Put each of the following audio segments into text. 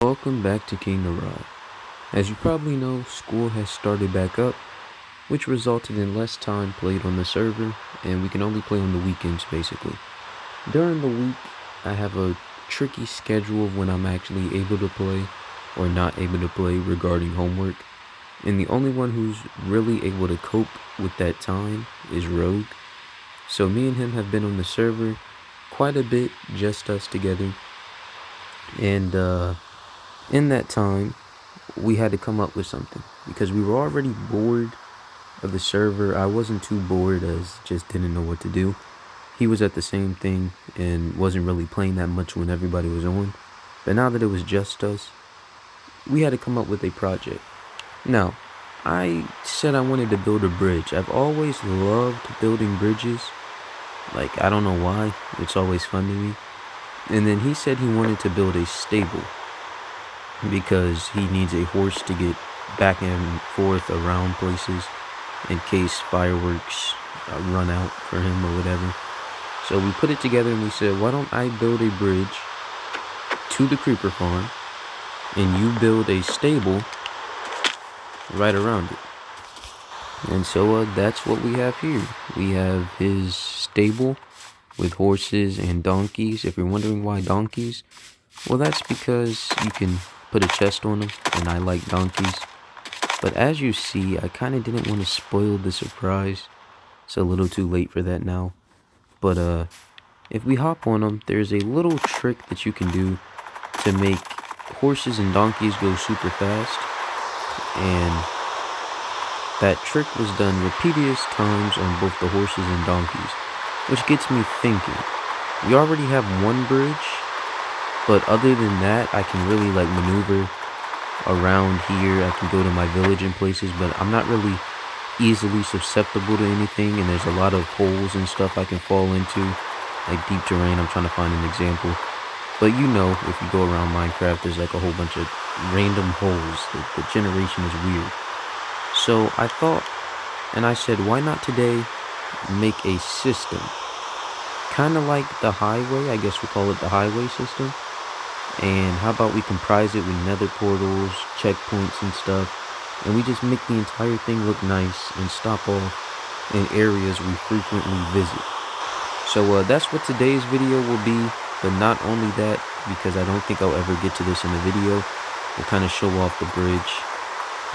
Welcome back to King the Rod. As you probably know, school has started back up, which resulted in less time played on the server, and we can only play on the weekends basically. During the week, I have a tricky schedule of when I'm actually able to play or not able to play regarding homework, and the only one who's really able to cope with that time is Rogue. So me and him have been on the server quite a bit, just us together, and in that time, we had to come up with something because we were already bored of the server. I wasn't too bored as just didn't know what to do. He was at the same thing and wasn't really playing that much when everybody was on. But now that it was just us, we had to come up with a project. Now, I said I wanted to build a bridge. I've always loved building bridges. Like, I don't know why. It's always fun to me. And then he said he wanted to build a stable, because he needs a horse to get back and forth around places in case fireworks run out for him or whatever. So we put it together and we said, why don't I build a bridge to the creeper farm and you build a stable right around it. And so that's what we have here. We have his stable with horses and donkeys. If you're wondering why donkeys, well, that's because you can put a chest on them, and I like donkeys. But as you see, I kind of didn't want to spoil the surprise. It's a little too late for that now. But if we hop on them, there's a little trick that you can do to make horses and donkeys go super fast. And that trick was done repeated times on both the horses and donkeys, which gets me thinking. We already have one bridge, but other than that, I can really like maneuver around here. I can go to my village and places, but I'm not really easily susceptible to anything, and there's a lot of holes and stuff I can fall into, like deep terrain. I'm trying to find an example. But you know, if you go around Minecraft, there's like a whole bunch of random holes. The generation is weird. So I thought, and I said, why not today make a system? Kind of like the highway, I guess we'll call it the highway system. And how about we comprise it with nether portals, checkpoints and stuff, and we just make the entire thing look nice and stop off in areas we frequently visit. So that's what today's video will be, but not only that, because I don't think I'll ever get to this in a video, we'll kind of show off the bridge.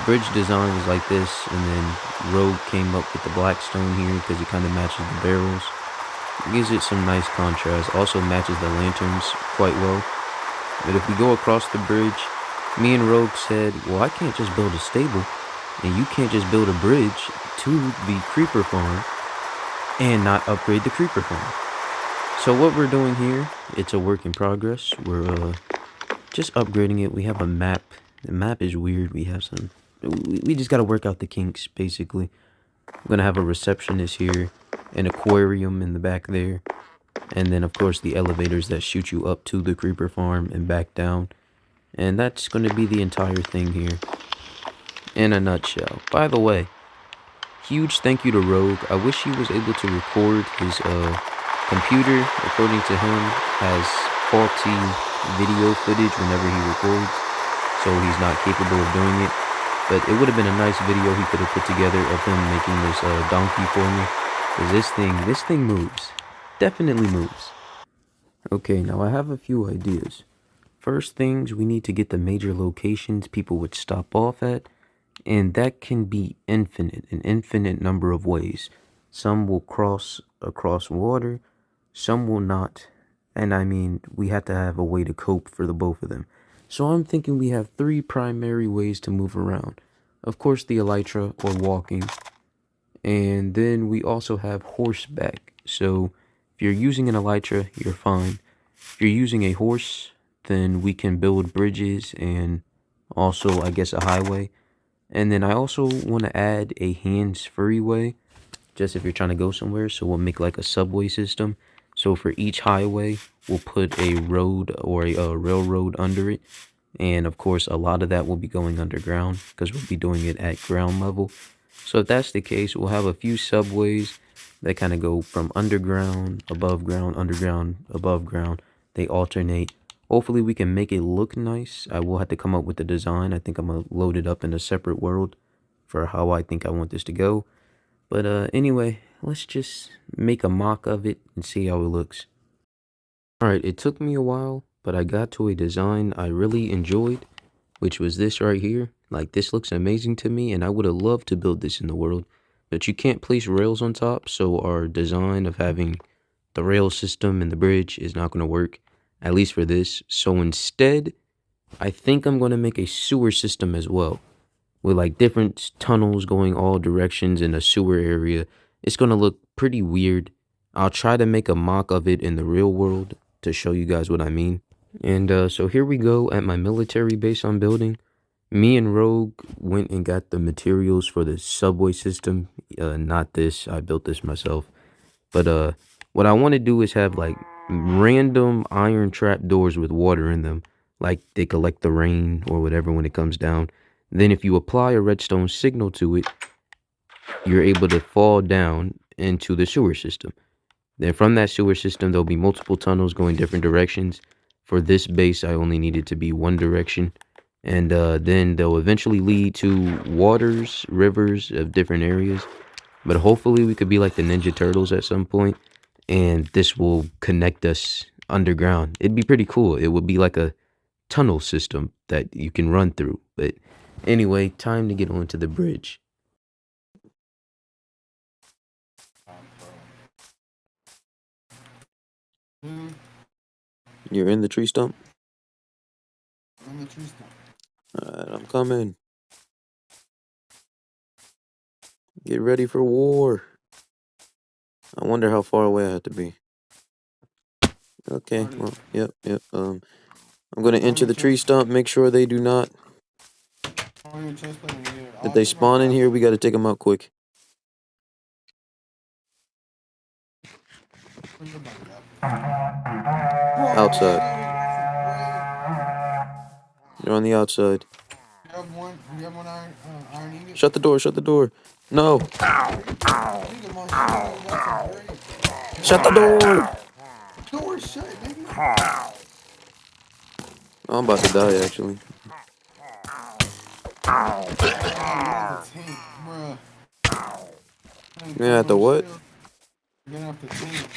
Bridge design was like this, and then Rogue came up with the black stone here because it kind of matches the barrels. It gives it some nice contrast, also matches the lanterns quite well. But if we go across the bridge, me and Rogue said, well, I can't just build a stable, and you can't just build a bridge to the creeper farm and not upgrade the creeper farm. So what we're doing here, it's a work in progress. We're just upgrading it. We have a map. The map is weird. We have some... We just got to work out the kinks, basically. I'm going to have a receptionist here, an aquarium in the back there, and then, of course, the elevators that shoot you up to the creeper farm and back down. And that's going to be the entire thing here in a nutshell. By the way, huge thank you to Rogue. I wish he was able to record his computer, according to him, has faulty video footage whenever he records, so he's not capable of doing it. But it would have been a nice video he could have put together of him making this donkey for me. Because this thing moves. Definitely moves. Okay, now I have a few ideas. First things, we need to get the major locations people would stop off at. And that can be infinite, an infinite number of ways. Some will cross across water, some will not. And I mean, we have to have a way to cope for the both of them. So I'm thinking we have 3 primary ways to move around. Of course, the elytra, or walking. And then we also have horseback. So if you're using an elytra, you're fine. If you're using a horse, then we can build bridges and also, I guess, a highway. And then I also want to add a hands-free way, just if you're trying to go somewhere. So we'll make like a subway system. So for each highway, we'll put a road or a railroad under it. And of course, a lot of that will be going underground because we'll be doing it at ground level. So if that's the case, we'll have a few subways that kind of go from underground, above ground, underground, above ground. They alternate Hopefully we can make it look nice. I will have to come up with the design. I think I'm gonna load it up in a separate world for how I think I want this to go. But anyway, let's just make a mock of it and see how it looks. Alright, it took me a while, but I got to a design I really enjoyed, which was this right here. Like, this looks amazing to me, and I would have loved to build this in the world. But you can't place rails on top, so our design of having the rail system and the bridge is not going to work, at least for this. So instead, I think I'm going to make a sewer system as well, with like different tunnels going all directions in a sewer area. It's going to look pretty weird. I'll try to make a mock of it in the real world to show you guys what I mean. And so here we go at my military base I'm building. Me and Rogue went and got the materials for the subway system. Not this, I built this myself. But what I want to do is have like random iron trap doors with water in them. Like they collect the rain or whatever when it comes down. Then if you apply a redstone signal to it, you're able to fall down into the sewer system. Then from that sewer system, there'll be multiple tunnels going different directions. For this base, I only needed to be one direction. And then they'll eventually lead to waters, rivers of different areas. But hopefully we could be like the Ninja Turtles at some point, and this will connect us underground. It'd be pretty cool. It would be like a tunnel system that you can run through. But anyway, time to get onto the bridge. You're in the tree stump? I'm in the tree stump. Alright, I'm coming. Get ready for war. I wonder how far away I have to be. Okay, well, yep. I'm gonna enter the tree stump, make sure they do not. If they spawn in here, we gotta take them out quick. Outside. They're on the outside. You have one iron ingot? Shut the door, shut the door. No. Shut the door. Door shut, nigga. I'm about to die, actually. Yeah, at the what? You're gonna have to tank.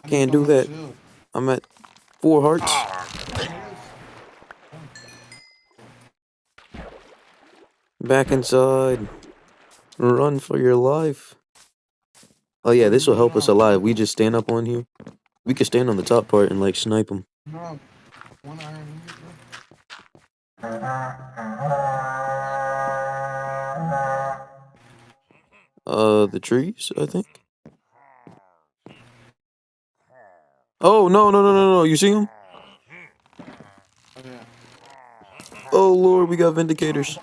Can't do that. I'm at 4 hearts. Back inside. Run for your life. Oh yeah, this will help us alive. We just stand up on here. We could stand on the top part and like snipe them. No, one iron ingot, The trees, I think. Oh, no. You see them? Oh, yeah. Oh, Lord, we got vindicators.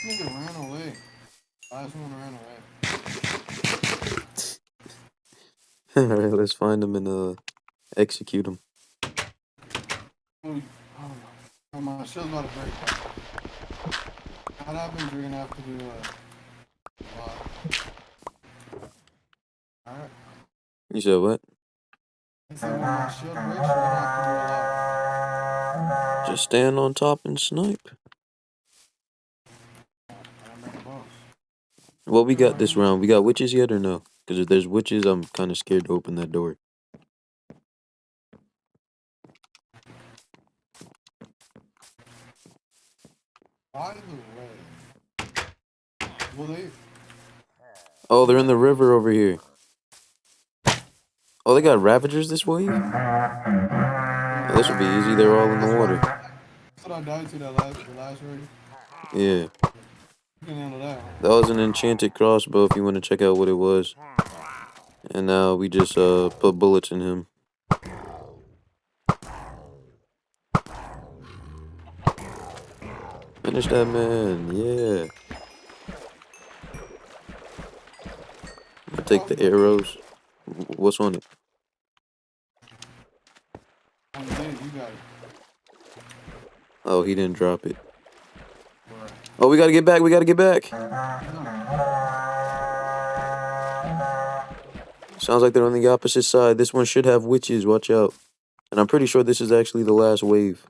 Nigga ran away. Last one ran away. Alright, let's find them and execute them. Oh, my shield's about to break. What happens? You're gonna have to do a lot. Alright. You said what? I said when my shield breaks, you're gonna have to do a lot. Just stand on top and snipe. What we got this round? We got witches yet or no? Because if there's witches, I'm kind of scared to open that door. By the way, will they? Oh, they're in the river over here. Oh, they got Ravagers this wave? Oh, this will be easy. They're all in the water. That's what I died to the last raid. Yeah. You can handle that. That was an enchanted crossbow if you want to check out what it was. And now we just put bullets in him. Finish that man, yeah. I'll take the arrows. What's on it? On Oh, he didn't drop it. Oh, we gotta get back. We gotta get back. Sounds like they're on the opposite side. This one should have witches. Watch out. And I'm pretty sure this is actually the last wave.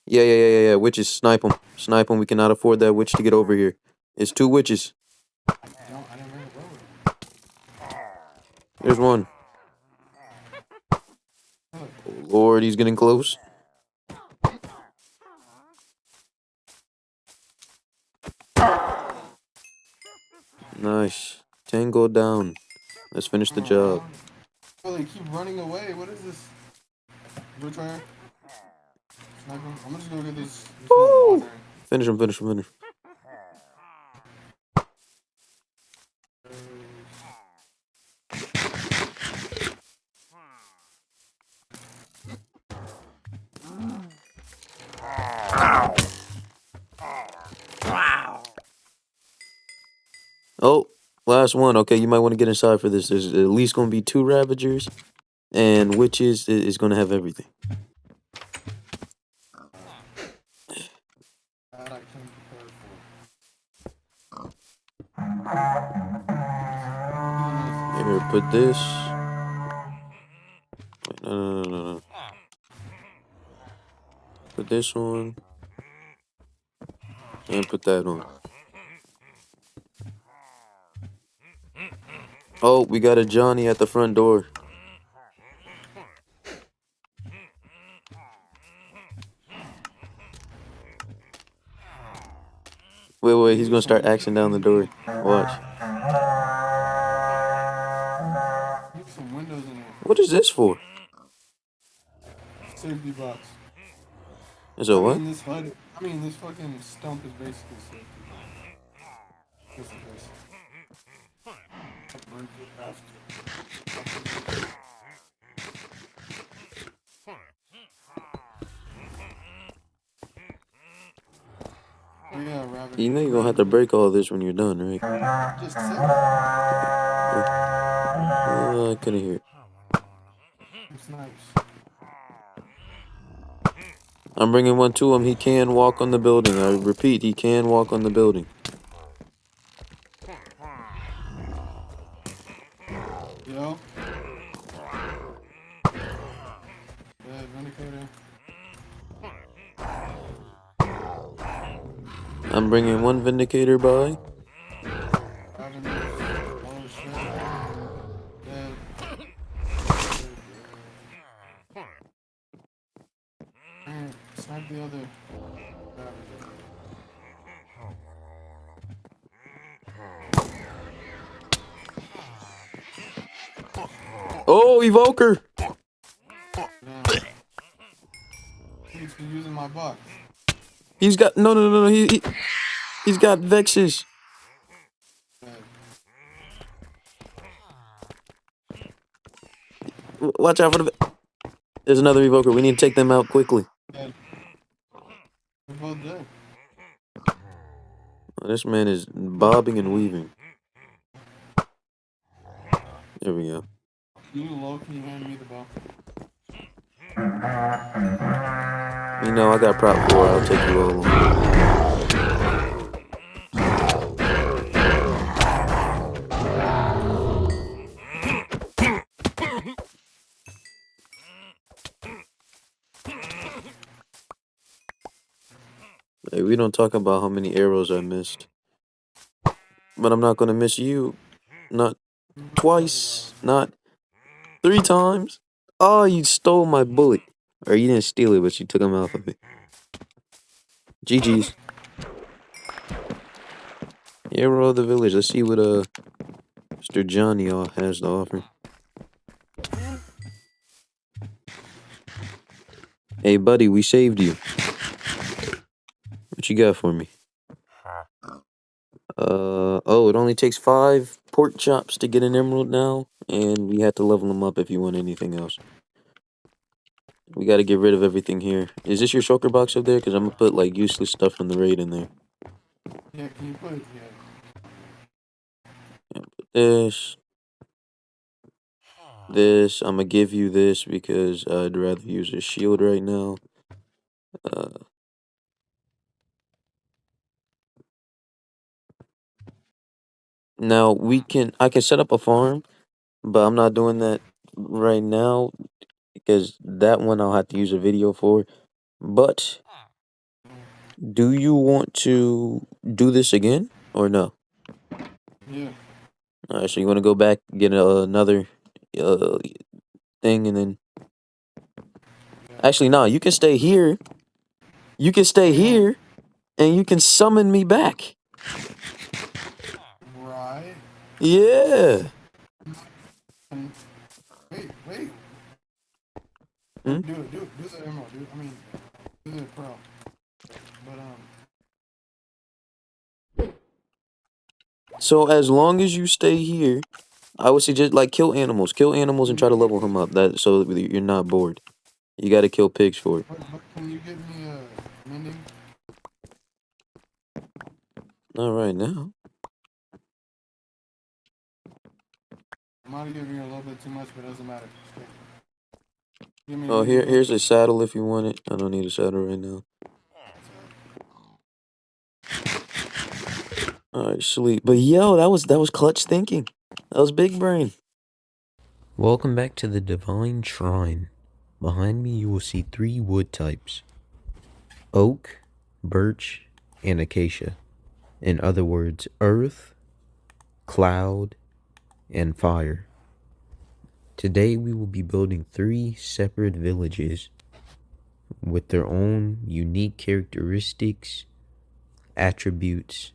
Yeah. Witches. Snipe them. Snipe them. We cannot afford that witch to get over here. It's 2 witches. I didn't bring it over. There's one. Oh, Lord, he's getting close. Nice. Tango down. Let's finish the job. Oh, they keep running away. What is this? Which one? Snipe him. I'm just gonna get this one wandering. Finish him, finish him, finish him. Oh, last one. Okay, you might want to get inside for this. There's at least going to be 2 Ravagers, and Witches is going to have everything. That I can prepare for. Here, put this. Wait, no. Put this on. And put that on. Oh, we got a Johnny at the front door. Wait, he's gonna start axing down the door. Watch. There's some windows in here. What is this for? Safety box. Is it what? This HUD, this fucking stump is basically safety box. This is basic. Break it after. You know you're gonna have to break all this when you're done, right? Just I couldn't hear it. I'm bringing one to him. He can walk on the building. I repeat, he can walk on the building. Yo. Yeah, Vindicator. I'm bringing one Vindicator by. Snipe the other. Oh, Evoker! He's using my box. He's got no. He's got Vexes. Watch out for the. There's another Evoker. We need to take them out quickly. They're both dead. Oh, this man is bobbing and weaving. There we go. You low, can you hand me the bow? You know, I got prop 4. I'll take you all along. Hey, we don't talk about how many arrows I missed. But I'm not gonna miss you. Not twice. Not 3 times. Oh, you stole my bullet. Or you didn't steal it, but you took him off of it. GG's. Arrow of the village. Let's see what Mr. Johnny has to offer. Hey, buddy, we saved you. What you got for me? Oh, it only takes 5 pork chops to get an emerald now, and we have to level them up if you want anything else. We gotta get rid of everything here. Is this your shulker box up there? Because I'm gonna put, like, useless stuff from the raid in there. Yeah, can you put it? Yeah, put this. This. I'm gonna give you this because I'd rather use a shield right now. Now I can set up a farm, but I'm not doing that right now because that one I'll have to use a video for. But do you want to do this again or no? Yeah. All right, so you want to go back, get another uh thing, and then actually, no, you can stay here. You can stay Wait, hold here, and you can summon me back. on. Right. Yeah. And wait. Hmm? Do the emerald, dude. I mean, do the pearl. But So as long as you stay here, I would suggest like kill animals, and try to level him up. That so that you're not bored. You got to kill pigs for it. but can you get me mending? Not right now. I might have given you a little bit too much, but it doesn't matter. Give me Oh, a little here's bit. a saddle if you want it. I don't need a saddle right now. All right, sleep. But yo, that was clutch thinking. That was big brain. Welcome back to the Divine Shrine. Behind me, you will see 3 wood types: oak, birch, and acacia. In other words, earth, cloud, and fire. Today, we will be building 3 separate villages with their own unique characteristics, attributes,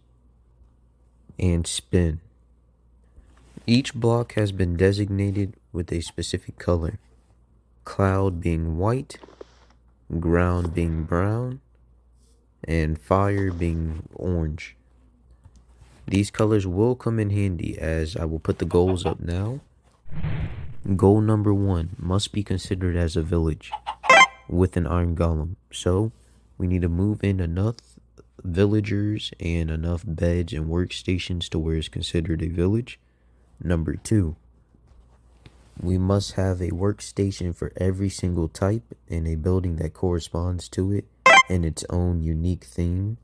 and spin. Each block has been designated with a specific color, cloud being white, ground being brown, and fire being orange. These colors will come in handy as I will put the goals up now. Goal number 1 must be considered as a village with an iron golem. So we need to move in enough villagers and enough beds and workstations to where it's considered a village. Number 2, we must have a workstation for every single type and a building that corresponds to it and its own unique theme.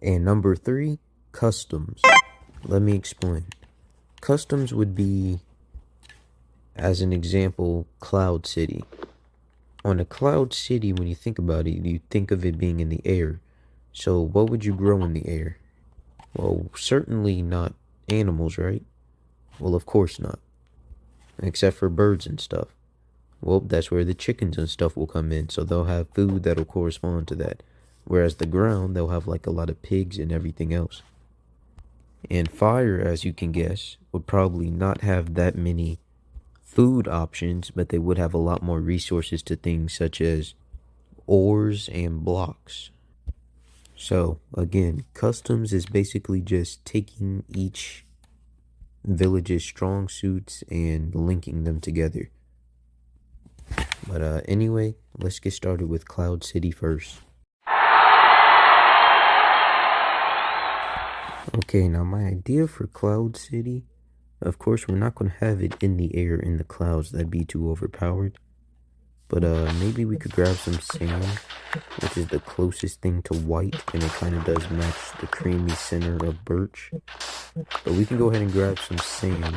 And number 3, customs. Let me explain. Customs would be, as an example, Cloud City. On a Cloud City, when you think about it, you think of it being in the air. So what would you grow in the air? Well, certainly not animals, right? Well, of course not. Except for birds and stuff. Well, that's where the chickens and stuff will come in. So they'll have food that'll correspond to that. Whereas the ground, they'll have like a lot of pigs and everything else. And fire, as you can guess, would probably not have that many food options, but they would have a lot more resources to things such as ores and blocks. So, again, customs is basically just taking each village's strong suits and linking them together. But anyway, let's get started with Cloud City first. Okay, now my idea for Cloud City, of course, we're not going to have it in the air in the clouds. That'd be too overpowered. But maybe we could grab some sand, which is the closest thing to white, and it kind of does match the creamy center of birch. But we can go ahead and grab some sand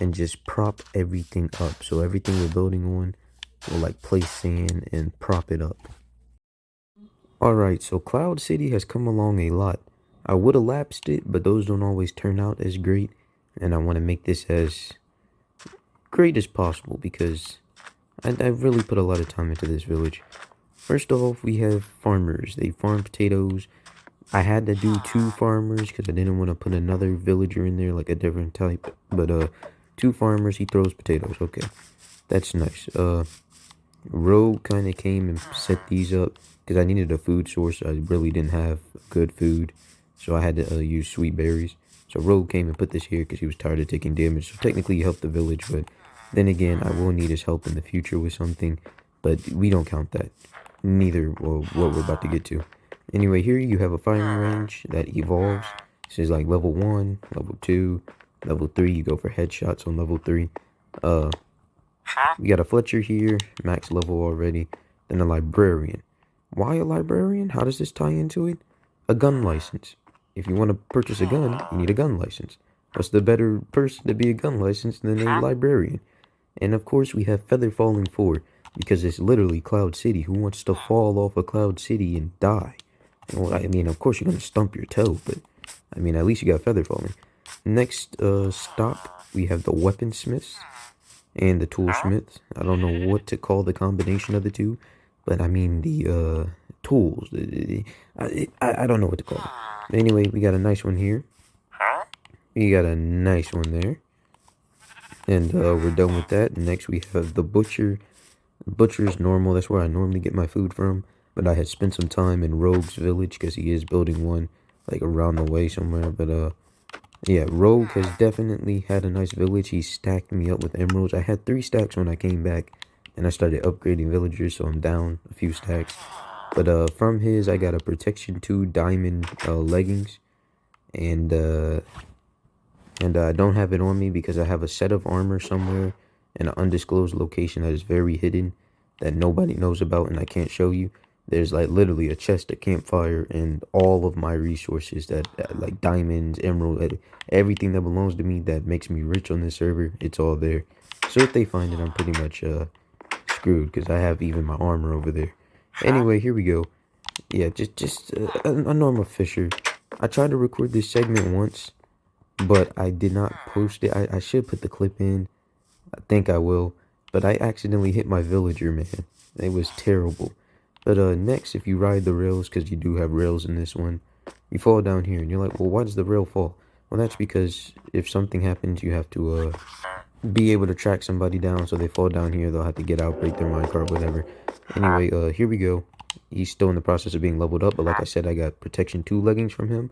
and just prop everything up. So everything we're building on, we'll like place sand and prop it up. Alright, so Cloud City has come along a lot. I would have lapsed it, but those don't always turn out as great. And I want to make this as great as possible because I've really put a lot of time into this village. First off, we have farmers. They farm potatoes. I had to do 2 farmers because I didn't want to put another villager in there, like a different type. But 2 farmers, he throws potatoes. Okay, that's nice. Rogue kind of came and set these up because I needed a food source. I really didn't have good food, so I had to use sweet berries. So Rogue came and put this here because he was tired of taking damage. So technically he helped the village, but then again, I will need his help in the future with something. But we don't count that. Neither will what we're about to get to. Anyway, here you have a firing range that evolves. This is like level 1, level 2, level 3. You go for headshots on level 3. We got a Fletcher here, max level already. Then a librarian. Why a librarian? How does this tie into it? A gun license. if you want to purchase a gun, you need a gun license. What's the better person to be a gun license than a librarian? And of course, we have Feather Falling 4, because it's literally Cloud City. Who wants to fall off of Cloud City and die? Well, I mean, of course, you're going to stump your toe, but I mean, at least you got Feather Falling. Next stop, we have the Weaponsmiths and the Toolsmiths. I don't know what to call the combination of the two, but I mean, the tools. I don't know what to call it. But anyway, we got a nice one here. We got a nice one there. And we're done with that. Next, we have the Butcher. Butcher's normal. That's where I normally get my food from. But I had spent some time in Rogue's village because he is building one like around the way somewhere. But yeah, Rogue has definitely had a nice village. He stacked me up with emeralds. I had 3 stacks when I came back, and I started upgrading villagers, so I'm down a few stacks. But from his, I got a Protection 2 diamond leggings, and I don't have it on me because I have a set of armor somewhere in an undisclosed location that is very hidden, that nobody knows about and I can't show you. There's like literally a chest, a campfire, and all of my resources that like diamonds, emerald, everything that belongs to me that makes me rich on this server, it's all there. So if they find it, I'm pretty much screwed because I have even my armor over there. Anyway, here we go. Yeah, just a normal fisher. I tried to record this segment once, but I did not post it. I should put the clip in. I think I will. But I accidentally hit my villager, man. It was terrible. But next, if you ride the rails, because you do have rails in this one, you fall down here, and you're like, well, why does the rail fall? Well, that's because if something happens, you have to be able to track somebody down. So they fall down here, they'll have to get out, break their minecart, whatever. Anyway, here we go. He's still in the process of being leveled up, but like I said, I got Protection 2 leggings from him.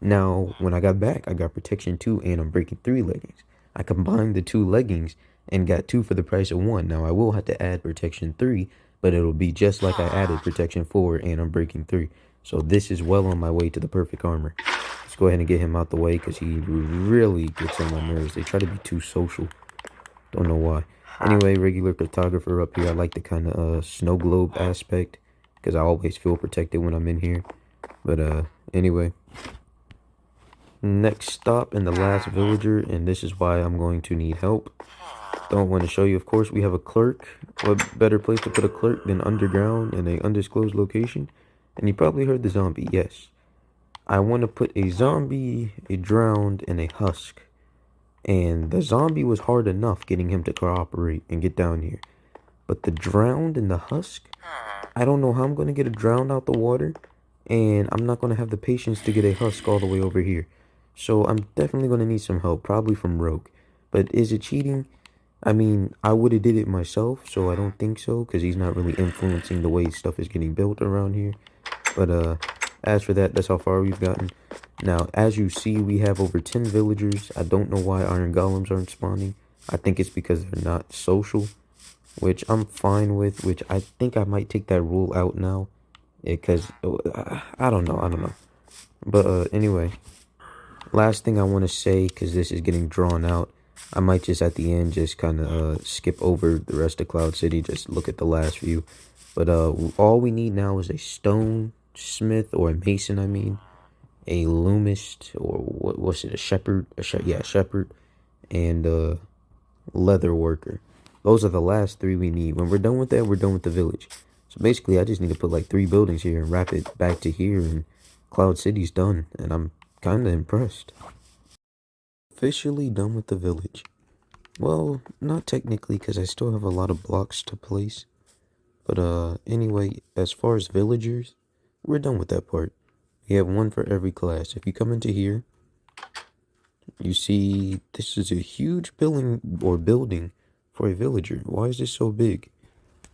Now, when I got back, I got Protection 2 and I'm breaking 3 leggings. I combined the 2 leggings and got 2 for the price of 1. Now, I will have to add Protection 3, but it'll be just like I added Protection 4 and I'm breaking 3. So this is well on my way to the perfect armor. Let's go ahead and get him out the way because he really gets on my nerves. They try to be too social. Don't know why. Anyway, regular photographer up here. I like the kind of snow globe aspect because I always feel protected when I'm in here. But anyway. Next stop and the last villager, and this is why I'm going to need help. Don't want to show you, of course, we have a clerk. What better place to put a clerk than underground in an undisclosed location? And you probably heard the zombie, yes. I want to put a zombie, a drowned, and a husk. And the zombie was hard enough getting him to cooperate and get down here. But the drowned and the husk, I don't know how I'm going to get a drowned out the water. And I'm not going to have the patience to get a husk all the way over here. So I'm definitely going to need some help, probably from Rogue. But is it cheating? I mean, I would have did it myself, so I don't think so, because he's not really influencing the way stuff is getting built around here. But as for that, that's how far we've gotten. Now, as you see, we have over 10 villagers. I don't know why iron golems aren't spawning. I think it's because they're not social, which I'm fine with, which I think I might take that rule out now. Because, I don't know. But anyway. Last thing I want to say, because this is getting drawn out, I might just at the end just kind of skip over the rest of Cloud City, just look at the last few. But all we need now is a stone smith, or a mason, I mean, a lumist, or what's it, a shepherd, yeah, shepherd, and a leather worker. Those are the last 3 we need. When we're done with that, we're done with the village. So basically, I just need to put like 3 buildings here and wrap it back to here, and Cloud City's done, and I'm kinda impressed. Officially done with the village. Well, not technically, because I still have a lot of blocks to place. But anyway, as far as villagers, we're done with that part. We have 1 for every class. If you come into here, you see this is a huge building for a villager. Why is this so big?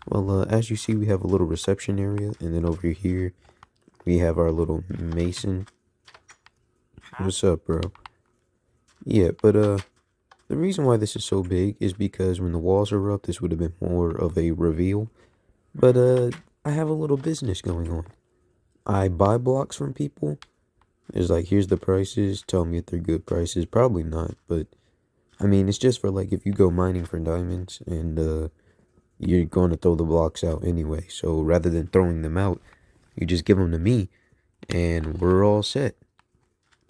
Well, as you see, we have a little reception area, and then over here, we have our little mason. What's up, bro? Yeah, but the reason why this is so big is because when the walls are up, this would have been more of a reveal. But I have a little business going on. I buy blocks from people. It's like, here's the prices. Tell me if they're good prices. Probably not, but I mean, it's just for like if you go mining for diamonds and you're going to throw the blocks out anyway. So rather than throwing them out, you just give them to me and we're all set.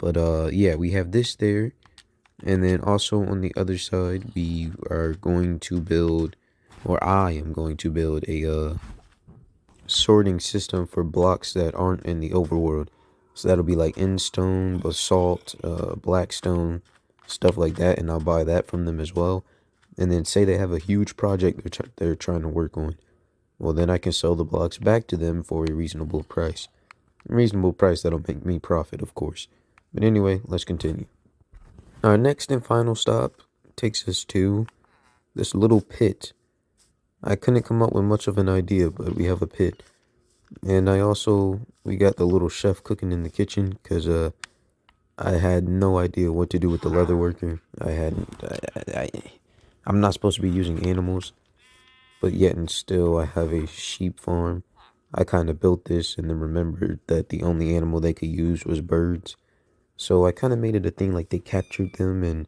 But yeah, we have this there. And then also on the other side, we are going to build, or I am going to build a sorting system for blocks that aren't in the overworld. So that'll be like endstone, basalt, blackstone, stuff like that. And I'll buy that from them as well. And then say they have a huge project they're trying to work on. Well, then I can sell the blocks back to them for a reasonable price. A reasonable price that'll make me profit, of course. But anyway, let's continue. Our next and final stop takes us to this little pit. I couldn't come up with much of an idea, but we have a pit. And we got the little chef cooking in the kitchen because I had no idea what to do with the leather worker. I'm not supposed to be using animals, but yet and still I have a sheep farm. I kind of built this and then remembered that the only animal they could use was birds. So I kind of made it a thing like they captured them and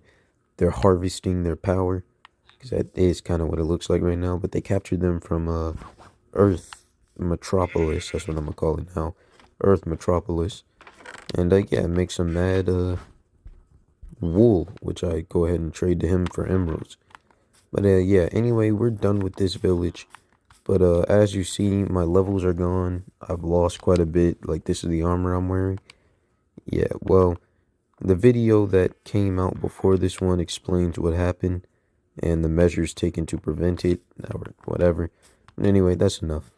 they're harvesting their power. Because that is kind of what it looks like right now. But they captured them from Earth Metropolis. That's what I'm going to call it now. Earth Metropolis. And yeah, make some mad wool, which I go ahead and trade to him for emeralds. But yeah, anyway, we're done with this village. But as you see, my levels are gone. I've lost quite a bit. Like, this is the armor I'm wearing. Yeah, well, the video that came out before this one explains what happened and the measures taken to prevent it, or whatever. But anyway, that's enough.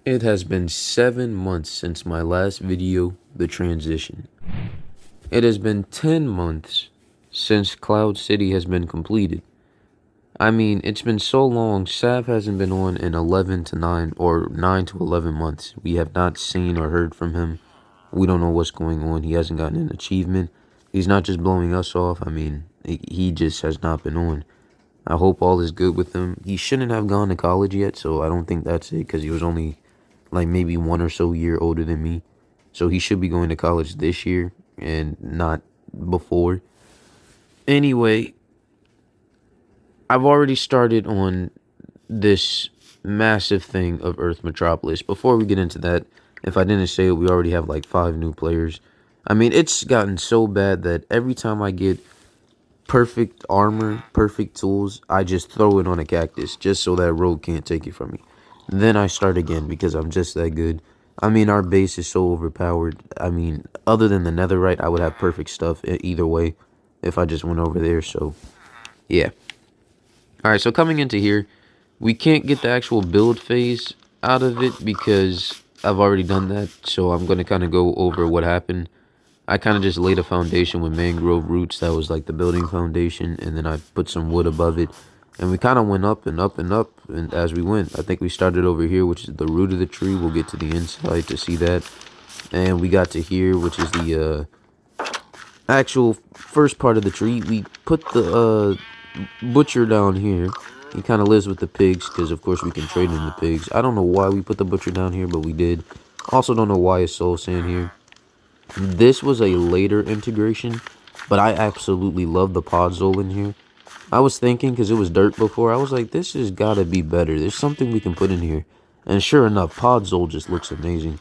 It has been 7 months since my last video, The Transition. It has been 10 months since Cloud City has been completed. I mean, it's been so long. Sav hasn't been on in 11 to 9 or 9 to 11 months. We have not seen or heard from him. We don't know what's going on. He hasn't gotten an achievement. He's not just blowing us off. I mean, he just has not been on. I hope all is good with him. He shouldn't have gone to college yet, so I don't think that's it, because he was only like maybe 1 or so year older than me. So he should be going to college this year and not before. Anyway, I've already started on this massive thing of Earth Metropolis. Before we get into that, if I didn't say it, we already have like 5 new players. I mean, it's gotten so bad that every time I get perfect armor, perfect tools, I just throw it on a cactus just so that rogue can't take it from me. Then I start again because I'm just that good. I mean, our base is so overpowered. I mean, other than the netherite, I would have perfect stuff either way if I just went over there. So, yeah. Alright, so coming into here, we can't get the actual build phase out of it because I've already done that. So I'm going to kind of go over what happened. I kind of just laid a foundation with mangrove roots. That was like the building foundation. And then I put some wood above it. And we kind of went up and up and up and as we went. I think we started over here, which is the root of the tree. We'll get to the inside to see that. And we got to here, which is the actual first part of the tree. We put the butcher down here. He kind of lives with the pigs because, of course, we can trade in the pigs. I don't know why we put the butcher down here, but we did. Also don't know why it's soul sand here. This was a later integration, but I absolutely love the podzol in here. I was thinking, because it was dirt before, I was like, this has got to be better. There's something we can put in here. And sure enough, podzol just looks amazing.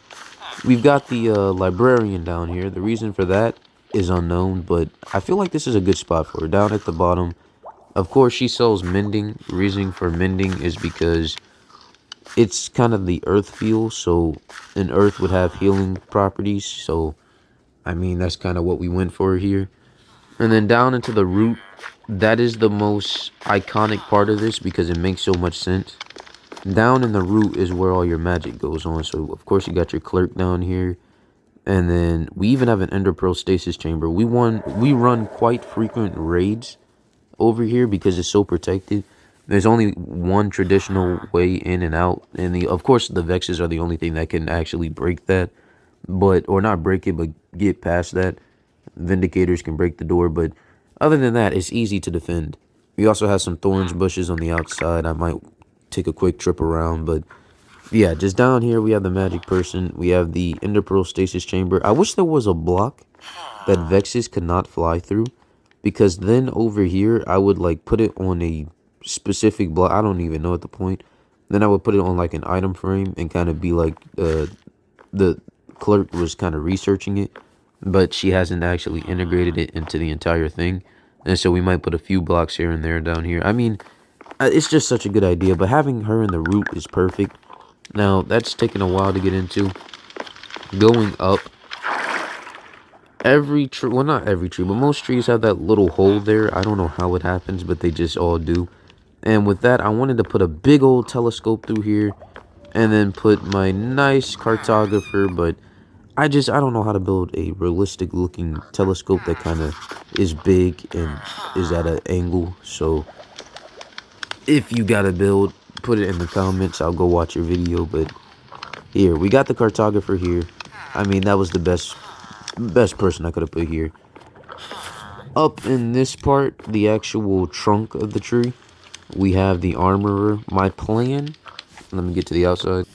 We've got the librarian down here. The reason for that is unknown, but I feel like this is a good spot for her. Down at the bottom, of course, she sells mending. Reason for mending is because it's kind of the earth feel, so an earth would have healing properties. So, I mean, that's kind of what we went for here. And then down into the root, that is the most iconic part of this because it makes so much sense. Down in the root is where all your magic goes on. So, of course, you got your clerk down here. And then we even have an ender pearl stasis chamber. We run quite frequent raids over here because it's so protected. There's only one traditional way in and out, and of course the vexes are the only thing that can actually break that, or not break it, but get past that. Vindicators can break the door, but other than that, it's easy to defend. We also have some thorns bushes on the outside. I might take a quick trip around, but yeah, just down here we have the magic person. We have the ender pearl stasis chamber. I wish there was a block that vexes could not fly through, because then over here I would like put it on a specific block. I don't even know at the point. Then I would put it on like an item frame and kind of be like the clerk was kind of researching it. but she hasn't actually integrated it into the entire thing. And so we might put a few blocks here and there down here. I mean, it's just such a good idea, but having her in the root is perfect. Now, that's taken a while to get into. Going up, every tree, well, not every tree, but most trees have that little hole there. I don't know how it happens, but they just all do. And with that, I wanted to put a big old telescope through here and then put my nice cartographer, but I don't know how to build a realistic looking telescope that kind of is big and is at an angle. So if you got to build, put it in the comments. I'll go watch your video. But here, we got the cartographer here. I mean, that was the best person I could have put here. Up in this part, the actual trunk of the tree, we have the armorer. My plan, let me get to the outside.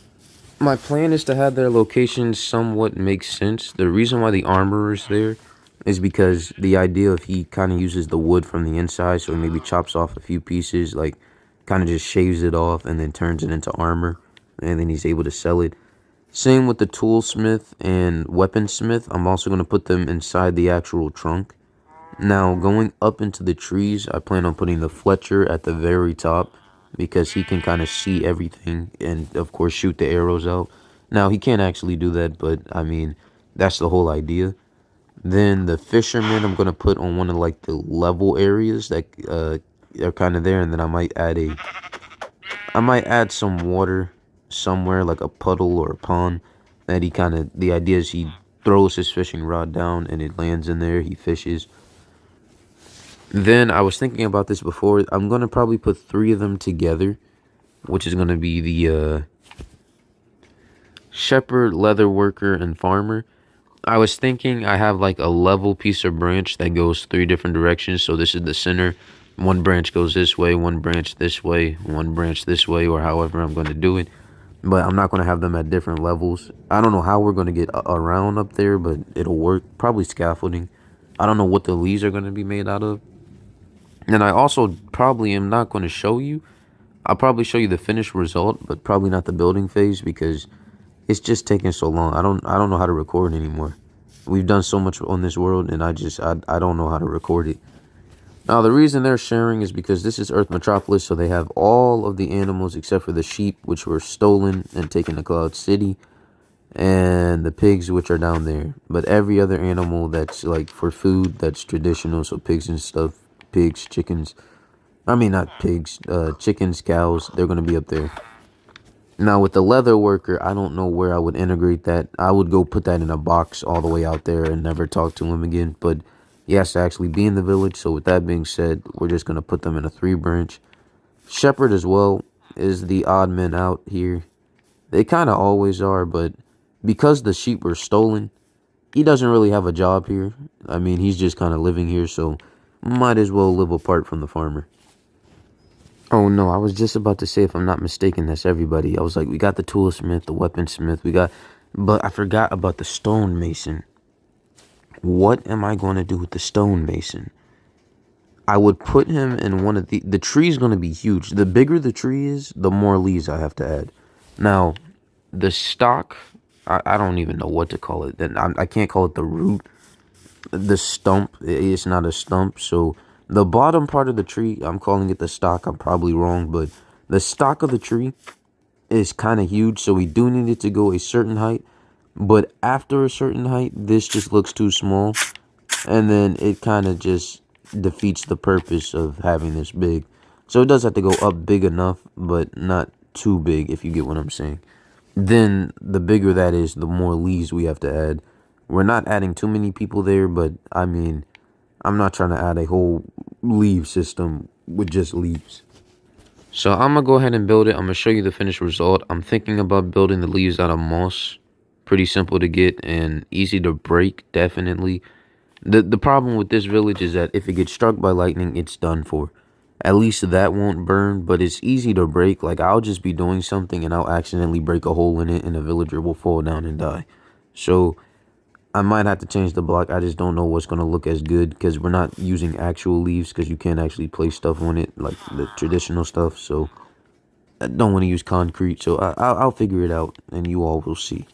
My plan is to have their locations somewhat make sense. The reason why the armorer is there is because the idea of he kind of uses the wood from the inside, so he maybe chops off a few pieces, like kind of just shaves it off and then turns it into armor, and then he's able to sell it. Same with the toolsmith and weaponsmith. I'm also going to put them inside the actual trunk. Now, going up into the trees, I plan on putting the Fletcher at the very top because he can kind of see everything and, of course, shoot the arrows out. Now, he can't actually do that, but, I mean, that's the whole idea. Then the fisherman, I'm going to put on one of, like, the level areas that are kind of there, and then I might add some water somewhere, like a puddle or a pond, that he kind of, the idea is he throws his fishing rod down and it lands in there, he fishes. Then I was thinking about this before. I'm going to probably put 3 of them together, which is going to be the shepherd, leather worker, and farmer. I was thinking I have like a level piece of branch that goes 3 different directions. So this is the center. One branch goes this way, one branch this way, one branch this way, or however I'm going to do it. But I'm not going to have them at different levels. I don't know how we're going to get around up there, but it'll work. Probably scaffolding. I don't know what the leaves are going to be made out of. And I also probably am not going to show you. I'll probably show you the finished result, but probably not the building phase because it's just taking so long. I don't know how to record anymore. We've done so much on this world, and I don't know how to record it. Now, the reason they're sharing is because this is Earth Metropolis, so they have all of the animals except for the sheep, which were stolen and taken to Cloud City, and the pigs, which are down there. But every other animal that's like for food, that's traditional, so pigs and stuff, pigs, chickens. I mean, not pigs, chickens, cows, they're going to be up there. Now, with the leather worker, I don't know where I would integrate that. I would go put that in a box all the way out there and never talk to him again. But he has to actually be in the village. So with that being said, we're just going to put them in a 3 branch. Shepherd as well is the odd man out here. They kind of always are, but because the sheep were stolen, he doesn't really have a job here. I mean, he's just kind of living here, so might as well live apart from the farmer. Oh no, I was just about to say, if I'm not mistaken, that's everybody. I was like, we got the toolsmith, the weaponsmith, but I forgot about the stonemason. What am I going to do with the stonemason? I would put him in one of the tree's going to be huge. The bigger the tree is, the more leaves I have to add. Now, the stock, I don't even know what to call it. Then I can't call it the root. The stump, it's not a stump, so the bottom part of the tree, I'm calling it the stock. I'm probably wrong, but the stock of the tree is kind of huge, so we do need it to go a certain height. But after a certain height, this just looks too small, and then it kind of just defeats the purpose of having this big. So it does have to go up big enough, but not too big, if you get what I'm saying. Then the bigger that is, the more leaves we have to add. We're not adding too many people there, but I mean, I'm not trying to add a whole leave system with just leaves. So I'm going to go ahead and build it. I'm going to show you the finished result. I'm thinking about building the leaves out of moss. Pretty simple to get and easy to break, definitely. The problem with this village is that if it gets struck by lightning, it's done for. At least that won't burn, but it's easy to break. Like, I'll just be doing something and I'll accidentally break a hole in it and a villager will fall down and die. So I might have to change the block. I just don't know what's going to look as good because we're not using actual leaves because you can't actually place stuff on it like the traditional stuff. So I don't want to use concrete. So I'll figure it out and you all will see.